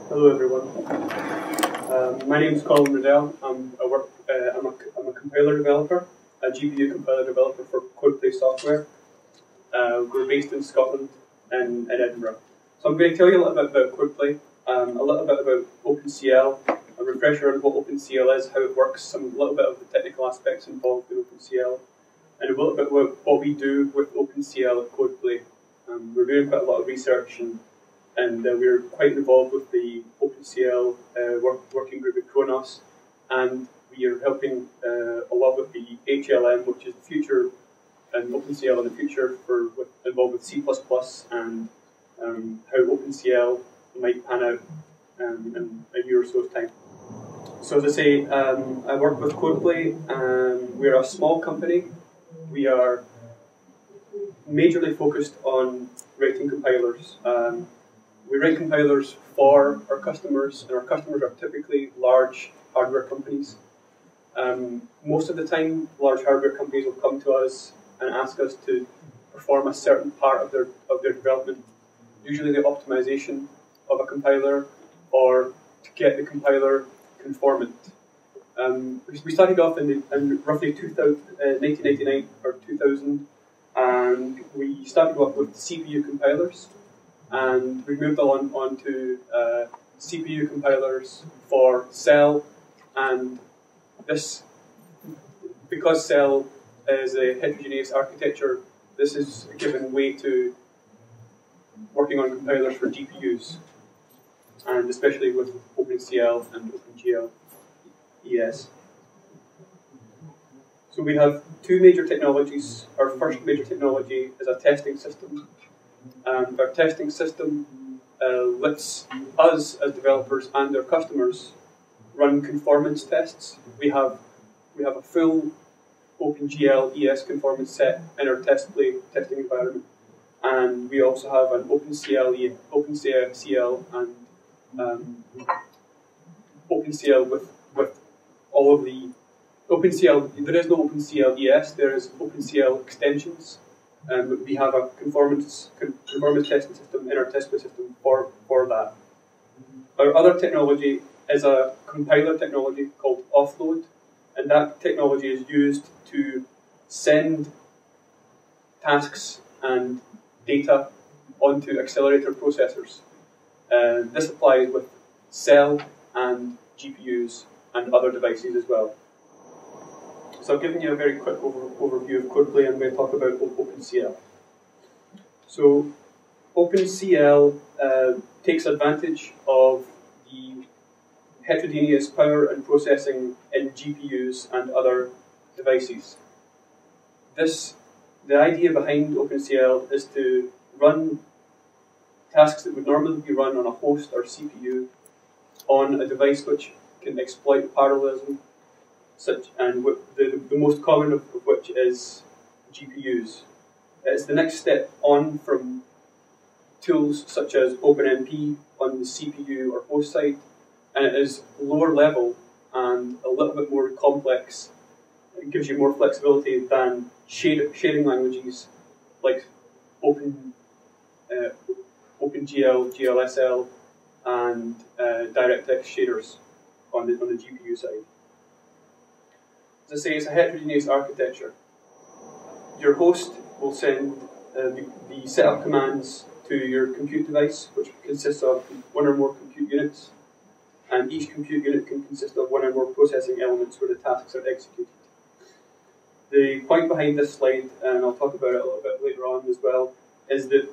Hello everyone. My name is Colin Riddell. I'm a compiler developer, a GPU compiler developer for CodePlay software. We're based in Scotland and in Edinburgh. So I'm going to tell you a little bit about CodePlay, a little bit about OpenCL, a refresher on what OpenCL is, how it works, a little bit of the technical aspects involved in OpenCL, and a little bit about what we do with OpenCL at CodePlay. We're doing quite a lot of research and we're quite involved with the OpenCL working group at Khronos, and we are helping a lot with the HLM, which is the future, and OpenCL in the future involved with C++ and how OpenCL might pan out in a year or so's time. So as I say, I work with CodePlay. We're a small company. We are majorly focused on writing compilers. We write compilers for our customers, and our customers are typically large hardware companies. Most of the time, large hardware companies will come to us and ask us to perform a certain part of their development, usually the optimization of a compiler or to get the compiler conformant. We started off in roughly 1999 or 2000, and we started off with CPU compilers. And we moved on to CPU compilers for Cell, and this, because Cell is a heterogeneous architecture, this is given way to working on compilers for GPUs, and especially with OpenCL and OpenGL ES. So we have two major technologies. Our first major technology is a testing system. And our testing system lets us as developers and our customers run conformance tests. We have a full OpenGL ES conformance set in our testing environment, and we also have an OpenCL and OpenCL with all of the OpenCL. There is no OpenCL ES. There is OpenCL extensions. We have a conformance testing system in our testplay system for that. Our other technology is a compiler technology called offload, and that technology is used to send tasks and data onto accelerator processors. This applies with Cell and GPUs and other devices as well. So I've given you a very quick overview of CodePlay. I'm going to talk about OpenCL. So OpenCL takes advantage of the heterogeneous power and processing in GPUs and other devices. The idea behind OpenCL is to run tasks that would normally be run on a host or CPU on a device which can exploit parallelism, and the most common of which is GPUs. It's the next step on from tools such as OpenMP on the CPU or host side, and it is lower level and a little bit more complex. It gives you more flexibility than shading languages like OpenGL, GLSL, and DirectX shaders on the GPU side. As I say, it's a heterogeneous architecture. Your host will send the setup commands to your compute device, which consists of one or more compute units, and each compute unit can consist of one or more processing elements where the tasks are executed. The point behind this slide, and I'll talk about it a little bit later on as well, is that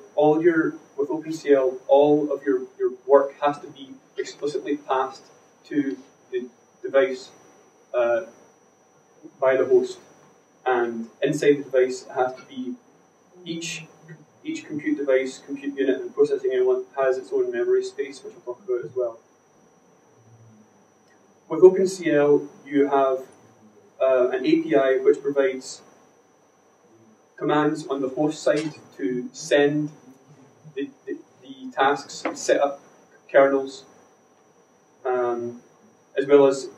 with OpenCL, all of your work has to be explicitly passed to the device by the host, and inside the device has to be each compute device, compute unit, and processing element has its own memory space, which I'll talk about as well. With OpenCL, you have an API which provides commands on the host side to send the tasks and set up kernels, as well as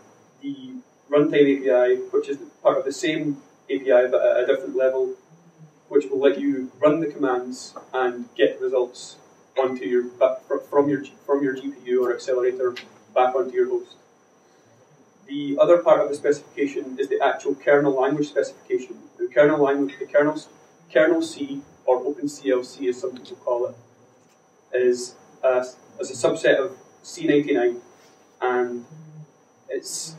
the runtime API, which is part of the same API but at a different level, which will let you run the commands and get results onto your from your GPU or accelerator back onto your host. The other part of the specification is the actual kernel language specification. The kernel language, kernel C, or OpenCL C as some people call it, is as a subset of C99, and it's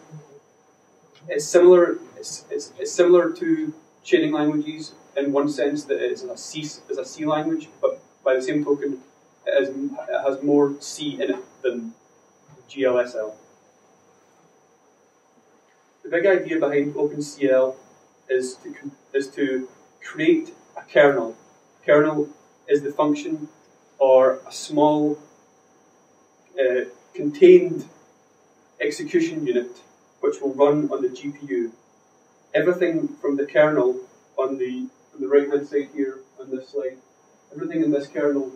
similar. It's similar to chaining languages in one sense that it is a C language, but by the same token, it has more C in it than GLSL. The big idea behind OpenCL is to create a kernel. Kernel is the function or a small contained execution unit which will run on the GPU. Everything from the kernel on the right hand side here on this slide, everything in this kernel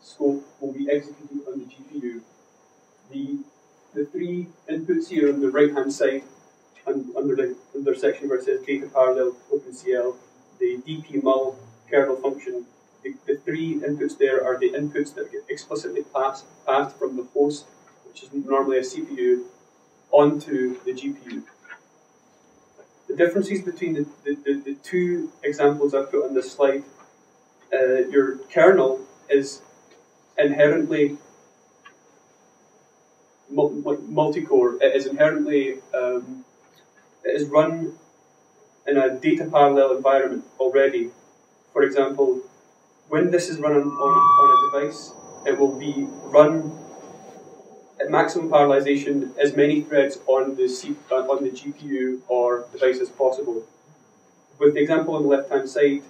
scope will be executed on the GPU. The three inputs here on the right hand side and under the section where it says data parallel OpenCL, the dpmul kernel function, the three inputs there are the inputs that get explicitly passed from the host, which is normally a CPU, onto the GPU. The differences between the two examples I've put on this slide, your kernel is inherently multi-core. It is inherently it is run in a data parallel environment already. For example, when this is run on a device, it will be run at maximum parallelization as many threads on the GPU or device as possible. With the example on the left-hand side,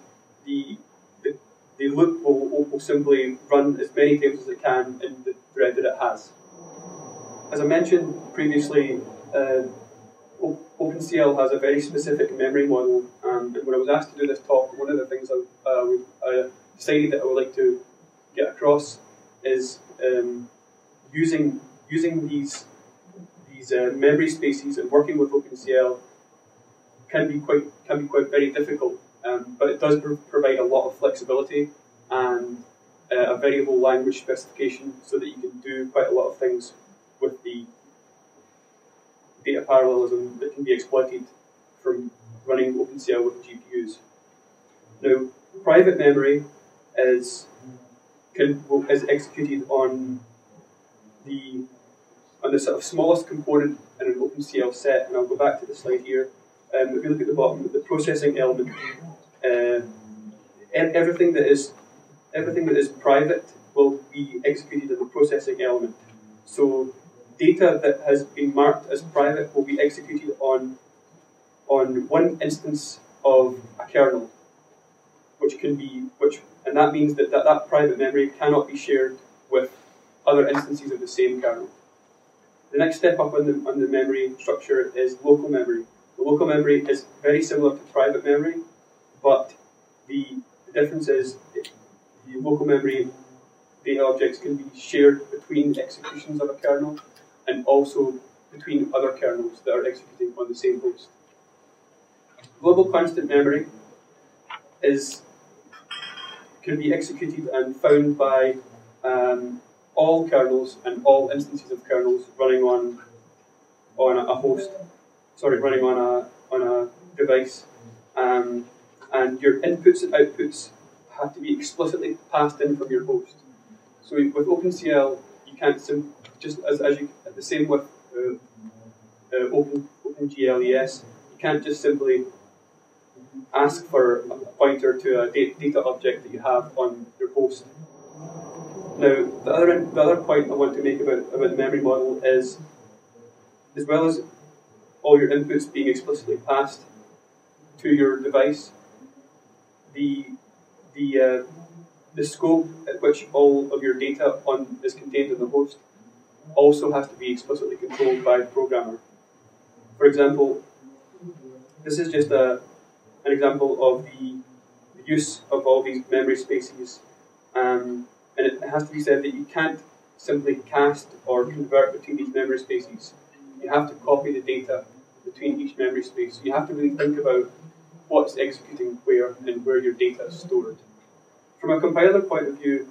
the loop will simply run as many times as it can in the thread that it has. As I mentioned previously, OpenCL has a very specific memory model, and when I was asked to do this talk, one of the things I decided that I would like to get across is using these memory spaces and working with OpenCL can be quite very difficult, but it does provide a lot of flexibility and a variable language specification so that you can do quite a lot of things with the data parallelism that can be exploited from running OpenCL with GPUs. Now, private memory is executed on the sort of smallest component in an OpenCL set, and I'll go back to the slide here. If you look at the bottom, the processing element, everything that is private will be executed in the processing element. So data that has been marked as private will be executed on one instance of a kernel, and that means that private memory cannot be shared with other instances of the same kernel. The next step up on the memory structure is local memory. The local memory is very similar to private memory, but the difference is the local memory data objects can be shared between executions of a kernel and also between other kernels that are executing on the same host. Global constant memory can be executed and found by all kernels and all instances of kernels running on a host. Running on a device, and your inputs and outputs have to be explicitly passed in from your host. So with OpenCL, you can't just as you the same with OpenGLES, you can't just simply ask for a pointer to a data object that you have on your host. Now, the other point I want to make about the memory model is, as well as all your inputs being explicitly passed to your device, the scope at which all of your data is contained in the host also has to be explicitly controlled by the programmer. For example, this is just an example of the use of all these memory spaces, and it has to be said that you can't simply cast or convert between these memory spaces. You have to copy the data between each memory space. So you have to really think about what's executing where and where your data is stored. From a compiler point of view,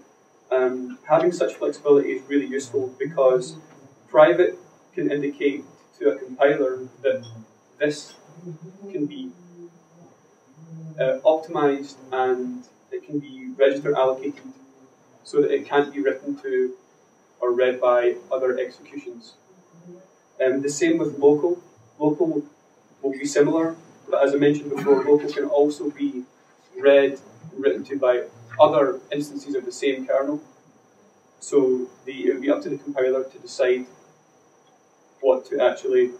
Having such flexibility is really useful because private can indicate to a compiler that this can be optimized and it can be register allocated so that it can't be written to or read by other executions. The same with local. Local will be similar, but as I mentioned before, local can also be read and written to by other instances of the same kernel. So it would be up to the compiler to decide what to actually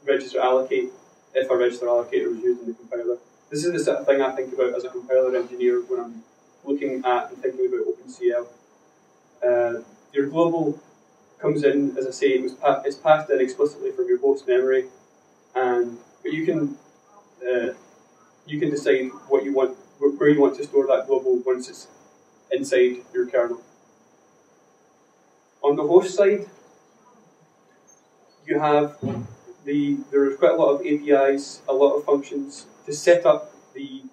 register allocate if a register allocator was used in the compiler. This is the sort of thing I think about as a compiler engineer when I'm looking at and thinking about OpenCL. Your global comes in, as I say, it's passed in explicitly from your host memory, but you can decide what you want, where you want to store that global once it's inside your kernel. On the host side, you have there's quite a lot of APIs, a lot of functions to set up the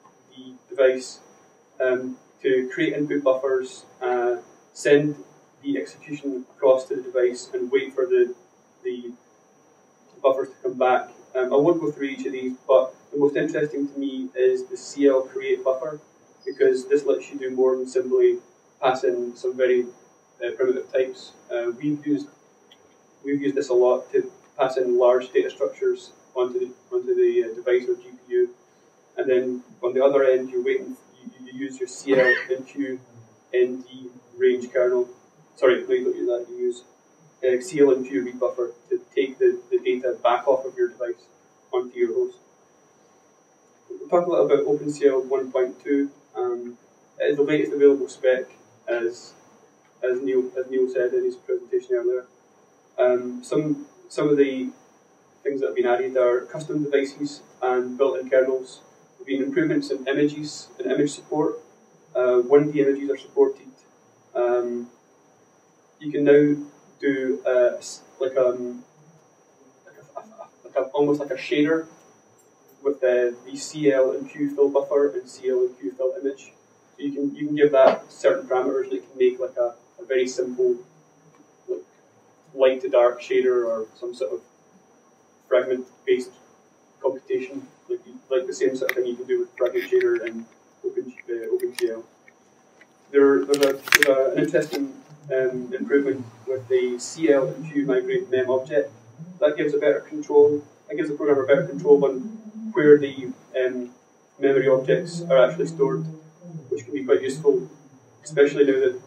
device, to create input buffers, send the execution across to the device, and wait for the buffers to come back. I won't go through each of these, but the most interesting to me is the CL create buffer, because this lets you do more than simply pass in some very primitive types. We've used this a lot to pass in large data structures onto the device or GPU, and then on the other end you use your CL NQ ND range kernel. Sorry, no, you don't use that. You use CL NQ read buffer to take the data back off of your device onto your host. We'll talk a little about OpenCL 1.2. It is the latest available spec, as Neil said in his presentation earlier. Some of the things that have been added are custom devices and built-in kernels. There have been improvements in images and image support. 1D images are supported. You can now do almost like a shader with the CL and Q fill buffer and CL and Q fill image. So you can give that certain parameters, and it can make like a very simple light to dark shader or some sort of fragment based computation, like the same sort of thing you can do with fragment shader and OpenCL. There's an interesting improvement with the CL and Q migrate mem object. That gives a better control. That gives the programmer better control on where the memory objects are actually stored, which can be quite useful, especially now that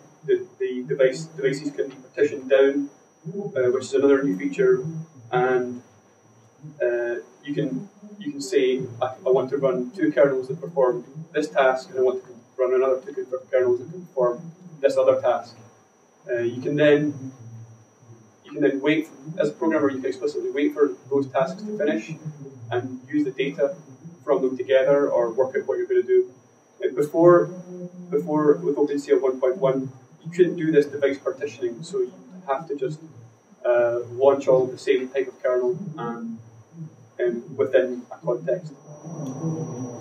the devices can be partitioned down, which is another new feature, and you can say I want to run 2 kernels that perform this task, and I want to run another 2 kernels that can perform this other task. You can then wait, as a programmer, you can explicitly wait for those tasks to finish and use the data from them together, or work out what you're going to do. Before with OpenCL 1.1, you couldn't do this device partitioning, so you have to just launch all of the same type of kernel and within a context.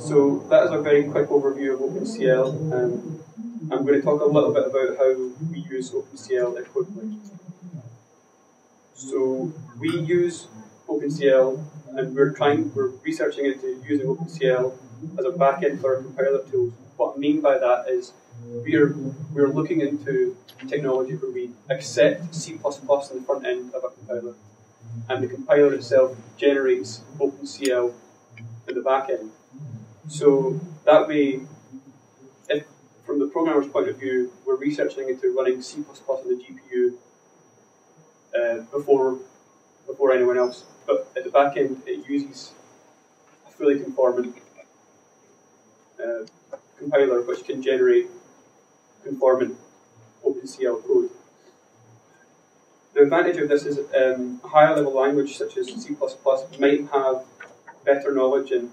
So that is a very quick overview of OpenCL. I'm going to talk a little bit about how we use OpenCL at CodePlay. So we use OpenCL, and we're researching into using OpenCL as a backend for our compiler tools. What I mean by that is we're looking into technology where we accept C++ in the front end of a compiler, and the compiler itself generates OpenCL in the back end. So that way, if from the programmer's point of view, we're researching into running C++ on the GPU before anyone else, but at the back end it uses a fully conformant compiler which can generate conformant OpenCL code. The advantage of this is a higher level language such as C++ might have better knowledge and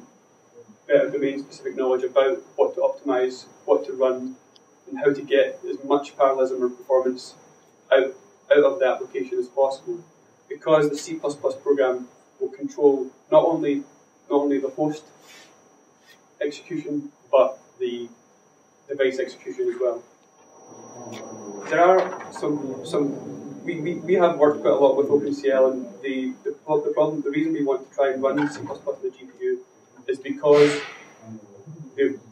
better domain specific knowledge about what to optimize, what to run, and how to get as much parallelism or performance out of the application as possible, because the C++ program will control not only the host execution, but the device execution as well. we have worked quite a lot with OpenCL, and the reason we want to try and run C++ on the GPU is because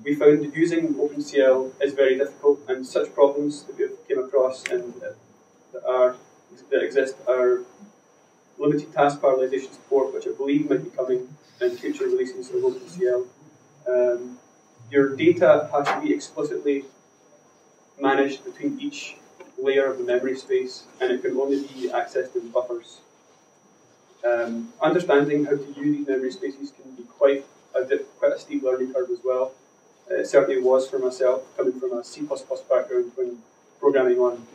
we found that using OpenCL is very difficult, and such problems that we've came across and that exist are limited task parallelization support, which I believe might be coming in future releases of OpenCL. Your data has to be explicitly managed between each layer of the memory space, and it can only be accessed in buffers. Understanding how to use these memory spaces can be quite a steep learning curve as well. It certainly was for myself, coming from a C++ background when programming on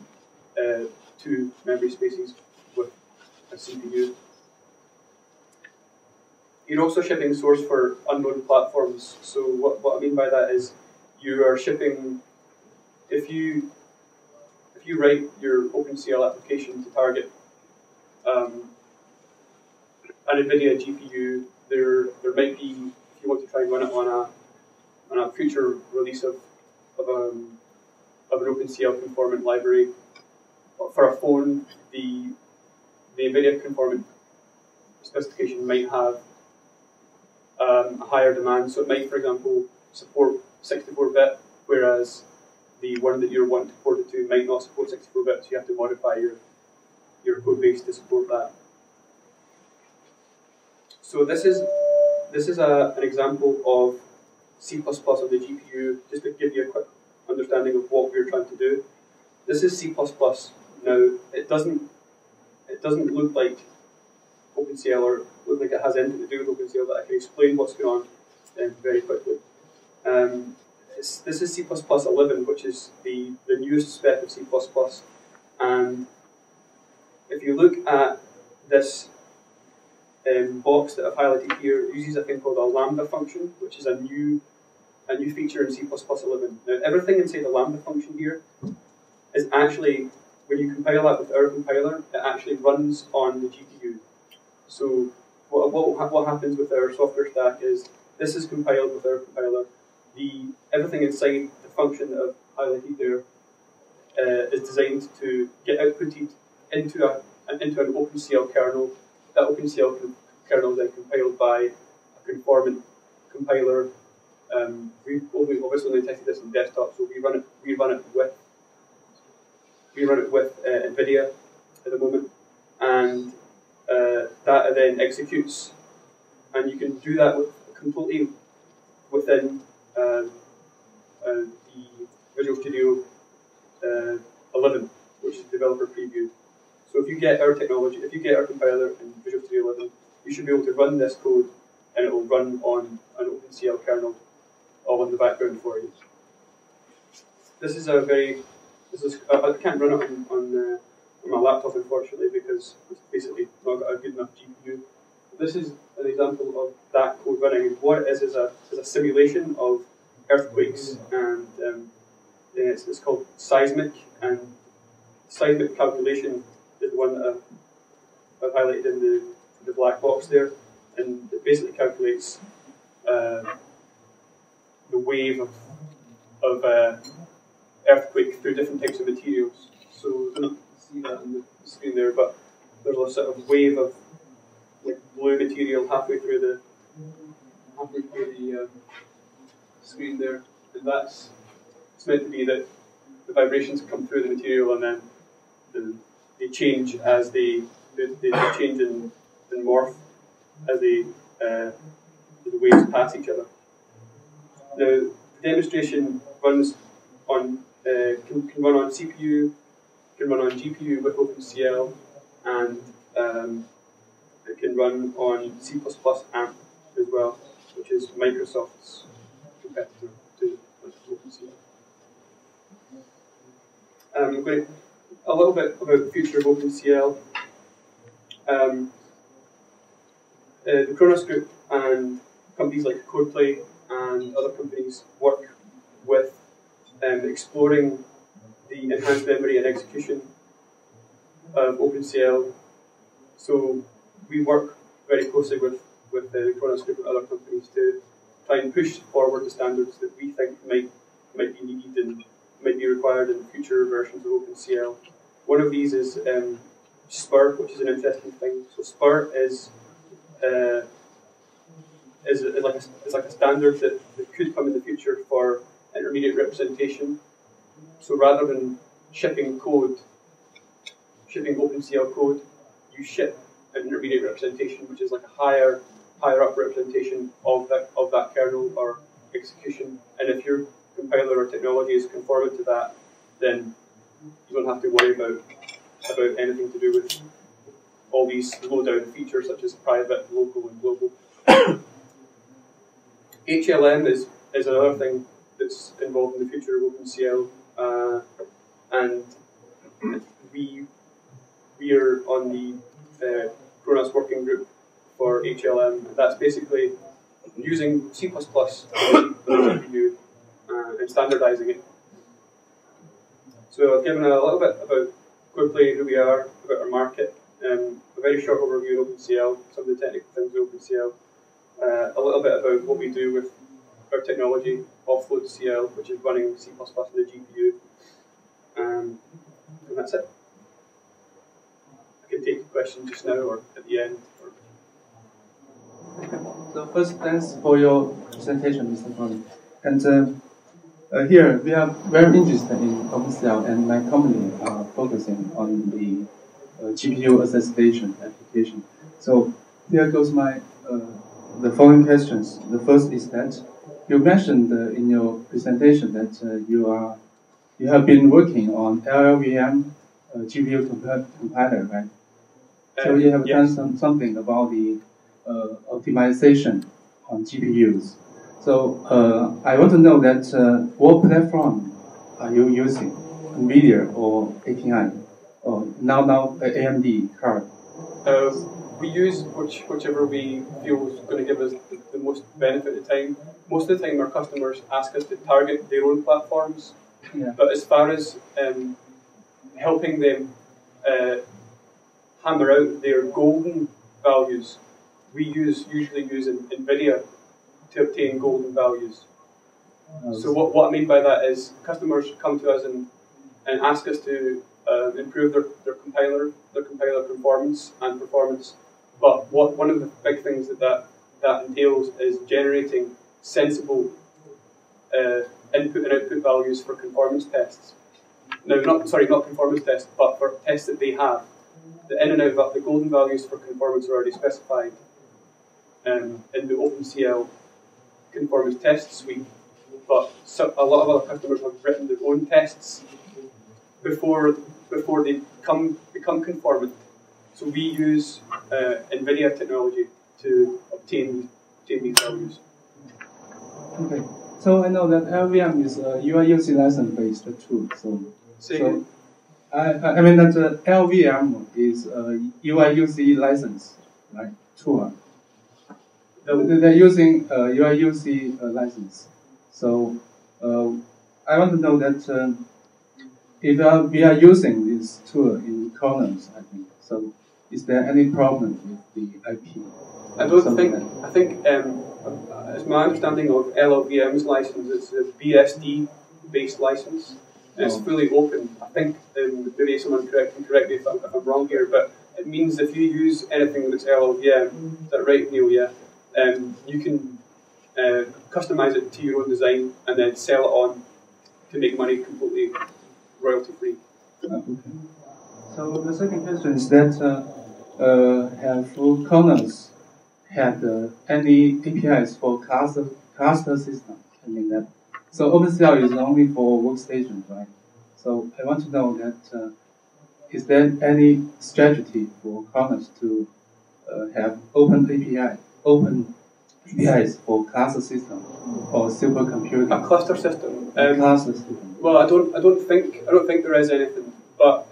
2 memory spaces with a CPU. You're also shipping source for unknown platforms. So what I mean by that is you are shipping, if you write your OpenCL application to target an NVIDIA GPU, there might be, if you want to try and run it on a future release of an OpenCL conformant library, for a phone, the NVIDIA conformant specification might have a higher demand. So it might, for example, support 64-bit, whereas the one that you're wanting to port it to might not support 64-bit, so you have to modify your code base to support that. So this is an example of C++ on the GPU, just to give you a quick understanding of what we're trying to do. This is C++. Now, it doesn't look like OpenCL or look like it has anything to do with OpenCL, but I can explain what's going on very quickly. This is C++ 11, which is the newest spec of C++. And if you look at this box that I've highlighted here, it uses a thing called a lambda function, which is a new feature in C++ 11. Now, everything inside the lambda function here is actually, when you compile that with our compiler, it actually runs on the GPU. So what happens with our software stack is this is compiled with our compiler. Everything inside the function that I've highlighted there is designed to get outputted into an OpenCL kernel. That OpenCL kernel is then compiled by a conformant compiler. We've obviously only tested this on desktop, so we run it with NVIDIA at the moment, and that then executes, and you can do that completely within the Visual Studio 11, which is developer preview. So if you get our technology, if you get our compiler in Visual Studio 11, you should be able to run this code, and it will run on an OpenCL kernel all in the background for you. I can't run it on my laptop, unfortunately, because it's basically not got a good enough GPU. This is an example of that code running, and what it is a simulation of earthquakes, and it's called seismic, and seismic calculation is the one that I've highlighted in the black box there, and it basically calculates the wave of earthquake through different types of materials. So I don't know if you can see that on the screen there, but there's a sort of wave of like blue material halfway through the screen there, and it's meant to be that the vibrations come through the material, and then they change as they change in morph as the waves pass each other. Now, the demonstration runs on can run on CPU, can run on GPU with OpenCL, and it can run on C++ AMP as well, which is Microsoft's competitor to OpenCL. Great. A little bit about the future of OpenCL. The Khronos Group and companies like CodePlay and other companies work with exploring the enhanced memory and execution of OpenCL. So we work very closely with the Khronos Group and other companies to try and push forward the standards that we think might be needed and might be required in future versions of OpenCL. One of these is SPIR, which is an interesting thing. So SPIR is like a standard that could come in the future for intermediate representation. So rather than shipping OpenCL code, you ship an intermediate representation, which is like a higher up representation of that kernel or execution. And if your compiler or technology is conformant to that, then you don't have to worry about anything to do with all these low-down features such as private, local, and global. HLM is another thing that's involved in the future of OpenCL, and we are on the Khronos working group for HLM, and that's basically using C++ on the GPU and standardizing it. So I've given a little bit about quickly who we are, about our market, a very short overview of OpenCL, some of the technical things of OpenCL, a little bit about what we do with our technology, offload CL, which is running C++ on the GPU, and that's it. I can take a question just now or at the end. So first, thanks for your presentation, Mr. Colin. And here we are very interested in OpenCL, and my company are focusing on the GPU acceleration application. So here goes my the following questions. The first is that you mentioned in your presentation that you have been working on LLVM GPU compiler, right? So you have done something about the optimization on GPUs. So I want to know that what platform are you using, NVIDIA or ATI, or now AMD card? We use whichever we feel is going to give us the most benefit at the time. Most of the time our customers ask us to target their own platforms, but as far as helping them hammer out their golden values, we usually use NVIDIA to obtain golden values. So what I mean by that is customers come to us and ask us to improve their compiler performance and performance. But one of the big things that entails is generating sensible input and output values for conformance tests. Now, not conformance tests, but for tests that they have. The in and out, the golden values for conformance are already specified in the OpenCL conformance test suite. But a lot of other customers have written their own tests before they become conformant. So we use NVIDIA technology to obtain these values. Okay. So I know that LVM is a UIUC license-based tool. So I mean that LVM is a UIUC license, right? Tool. They're using UIUC license. So I want to know that if we are using this tool in Khronos, I think. So is there any problem with the IP? I don't think. I think it's my understanding of LLVM's license. It's a BSD-based license. It's fully open. I think maybe someone correct me if I'm wrong here, but it means if you use anything that's LLVM, is that right, Neil? Yeah. You can customize it to your own design and then sell it on to make money completely royalty-free. Okay. So the second question is that have Khronos had any APIs for cluster system? I mean that. So OpenCL is only for workstations, right? So I want to know that is there any strategy for Khronos to have open APIs for cluster system or supercomputing? A cluster system. Cluster system. Well, I don't think there is anything. But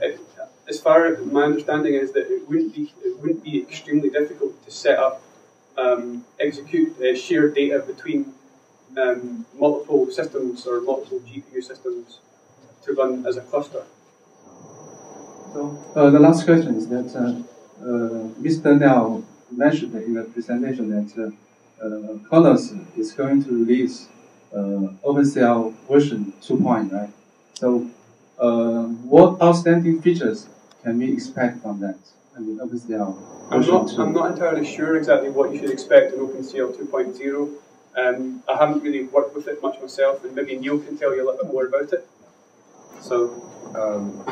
as far as my understanding is that it wouldn't be extremely difficult to set up, execute shared data between multiple systems or multiple GPU systems to run as a cluster. So the last question is that Mr. Now mentioned in the presentation that Khronos is going to release OpenCL version 2.0, right? So what outstanding features can we expect from that? I mean, OpenCL. I'm not entirely sure exactly what you should expect in OpenCL 2.0. I haven't really worked with it much myself, and maybe Neil can tell you a little bit more about it. So,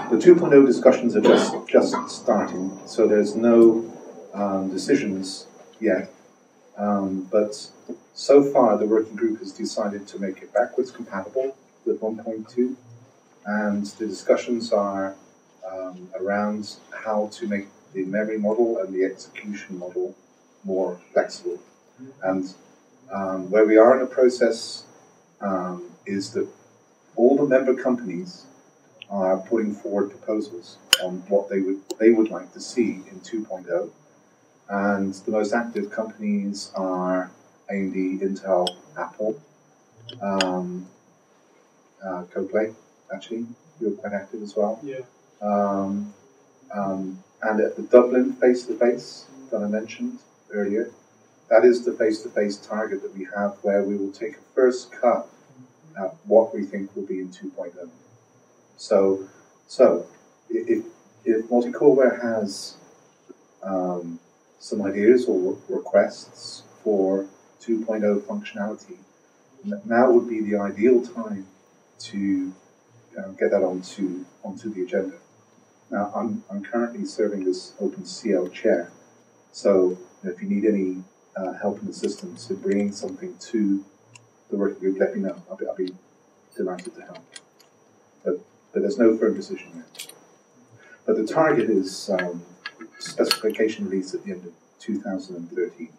the 2.0 discussions are just starting, so there's no decisions yet. But so far, the working group has decided to make it backwards compatible with 1.2, and the discussions are around how to make the memory model and the execution model more flexible. And where we are in the process is that all the member companies are putting forward proposals on what they would like to see in 2.0. And the most active companies are AMD, Intel, Apple, Coplay, actually, you're quite active as well. Yeah. And at the Dublin face-to-face that I mentioned earlier, that is the face-to-face target that we have, where we will take a first cut at what we think will be in 2.0. So if Multicaleware has some ideas or requests for 2.0 functionality, now would be the ideal time to get that onto the agenda. Now, I'm currently serving as OpenCL chair, so if you need any help and assistance in bringing something to the working group, let me know. I'll be delighted to help. But there's no firm decision yet. But the target is specification release at the end of 2013,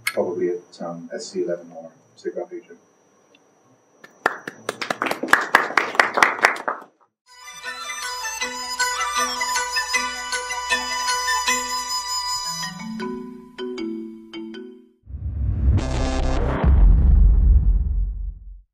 probably at SC11 or SIGGRAPH Asia.